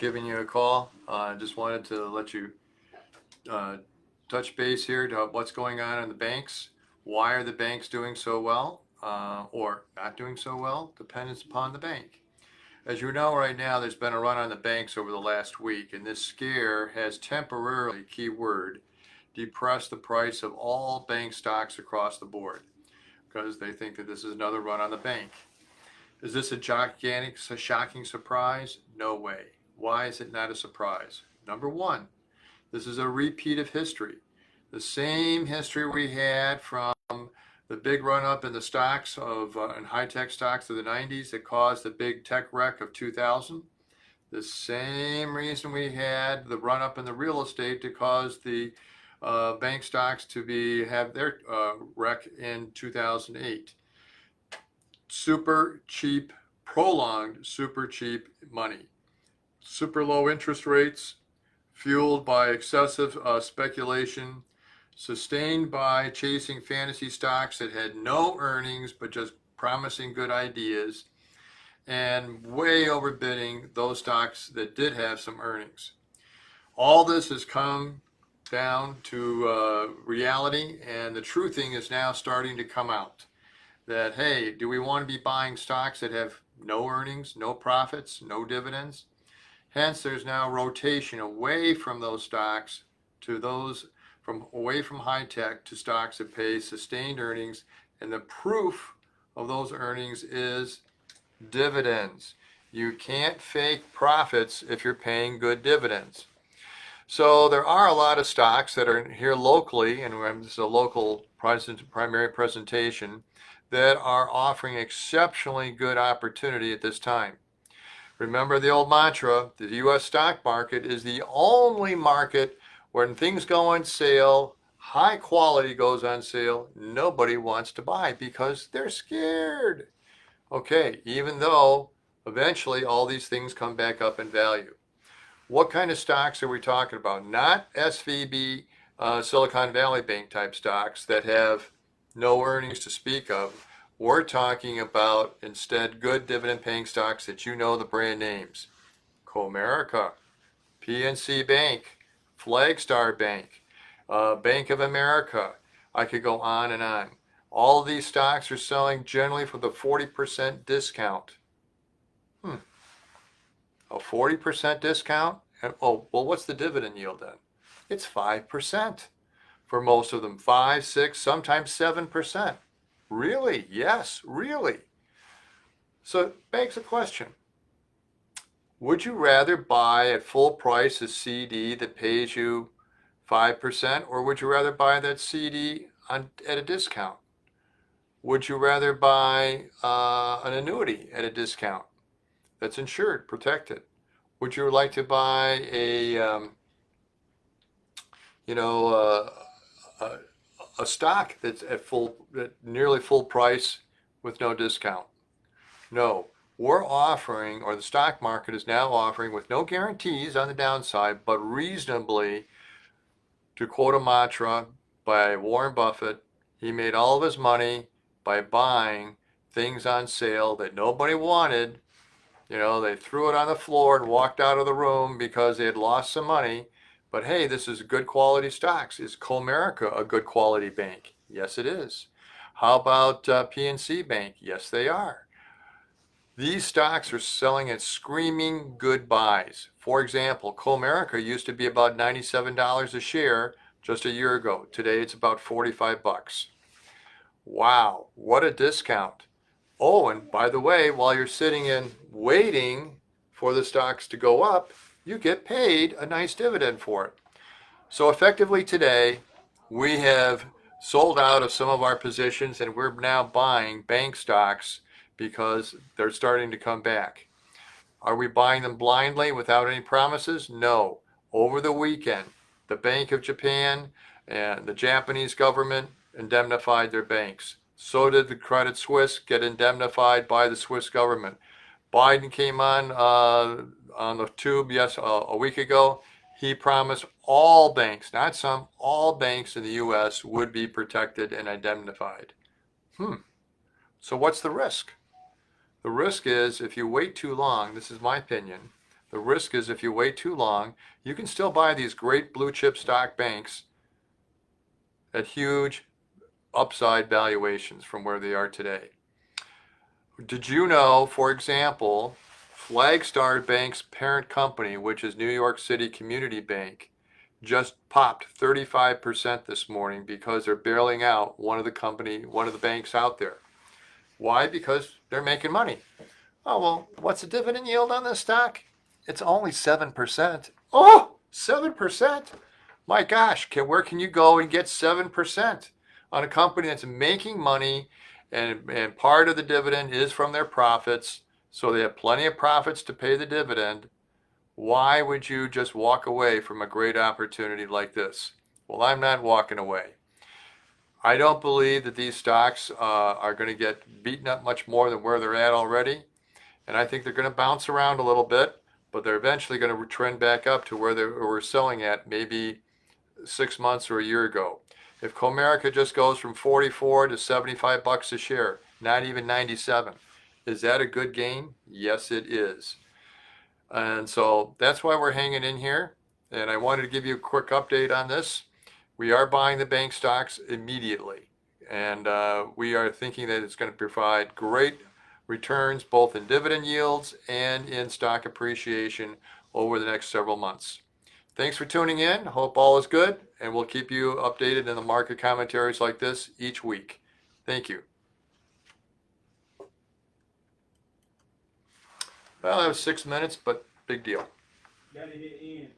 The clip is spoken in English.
giving you a call. Just wanted to let you touch base here to what's going on in the banks. Why are the banks doing so well or not doing so well? Depends upon the bank. As you know, right now, there's been a run on the banks over the last week, and this scare has temporarily, keyword, depressed the price of all bank stocks across the board because they think that this is another run on the bank. Is this a gigantic, shocking surprise? No way. Why is it not a surprise? Number one, this is a repeat of history. The same history we had from the big run up in the stocks of in high tech stocks of the 90s that caused the big tech wreck of 2000. The same reason we had the run up in the real estate to cause the bank stocks to have their wreck in 2008. Super cheap, prolonged super cheap money. Super low interest rates, fueled by excessive speculation, sustained by chasing fantasy stocks that had no earnings but just promising good ideas, and way overbidding those stocks that did have some earnings. All this has come down to reality, and the true thing is now starting to come out. That, hey, do we want to be buying stocks that have no earnings, no profits, no dividends? Hence, there's now rotation away from those stocks to those away from high tech to stocks that pay sustained earnings, and the proof of those earnings is dividends. You can't fake profits if you're paying good dividends. So there are a lot of stocks that are here locally, and this is a local primary presentation, that are offering exceptionally good opportunity at this time. Remember the old mantra, the U.S. stock market is the only market when things go on sale, high quality goes on sale, nobody wants to buy because they're scared. Okay, even though eventually all these things come back up in value. What kind of stocks are we talking about? Not SVB, Silicon Valley Bank type stocks that have no earnings to speak of. We're talking about instead good dividend paying stocks that you know the brand names. Comerica, PNC Bank, Flagstar Bank, Bank of America. I could go on and on. All of these stocks are selling generally for the 40% discount. A 40% discount? Oh, well, what's the dividend yield then? It's 5% for most of them. 5, 6, sometimes 7%. Really? Yes, really. So it begs a question. Would you rather buy at full price a CD that pays you 5%, or would you rather buy that CD at a discount? Would you rather buy an annuity at a discount that's insured, protected? Would you like to buy a stock that's at nearly full price with no discount? No. We're offering, or the stock market is now offering, with no guarantees on the downside, but reasonably, to quote a mantra by Warren Buffett, he made all of his money by buying things on sale that nobody wanted. They threw it on the floor and walked out of the room because they had lost some money. But hey, this is good quality stocks. Is Comerica a good quality bank? Yes, it is. How about PNC Bank? Yes, they are. These stocks are selling at screaming good buys. For example, Comerica used to be about $97 a share just a year ago. Today it's about 45 bucks. Wow, what a discount. Oh, and by the way, while you're sitting in waiting for the stocks to go up, you get paid a nice dividend for it. So effectively today, we have sold out of some of our positions and we're now buying bank stocks because they're starting to come back. Are we buying them blindly without any promises? No. Over the weekend, the Bank of Japan and the Japanese government indemnified their banks. So did the Credit Suisse get indemnified by the Swiss government. Biden came on the tube a week ago. He promised all banks, not some, all banks in the U.S. would be protected and indemnified. So what's the risk? The risk is if you wait too long, this is my opinion, The risk is if you wait too long, you can still buy these great blue chip stock banks at huge upside valuations from where they are today. Did you know, for example, Flagstar Bank's parent company, which is New York City Community Bank, just popped 35% this morning because they're bailing out one of the banks out there. Why? Because they're making money. Oh, well, what's the dividend yield on this stock? It's only 7%. Oh, 7%? My gosh, where can you go and get 7% on a company that's making money, and part of the dividend is from their profits, so they have plenty of profits to pay the dividend? Why would you just walk away from a great opportunity like this? Well, I'm not walking away. I don't believe that these stocks are going to get beaten up much more than where they're at already. And I think they're going to bounce around a little bit, but they're eventually going to trend back up to where they were selling at maybe 6 months or a year ago. If Comerica just goes from 44 to 75 bucks a share, not even 97, is that a good gain? Yes, it is. And so that's why we're hanging in here. And I wanted to give you a quick update on this. We are buying the bank stocks immediately. And we are thinking that it's going to provide great returns both in dividend yields and in stock appreciation over the next several months. Thanks for tuning in. Hope all is good, and we'll keep you updated in the market commentaries like this each week. Thank you. Well, that was 6 minutes, but big deal. Gotta hit end.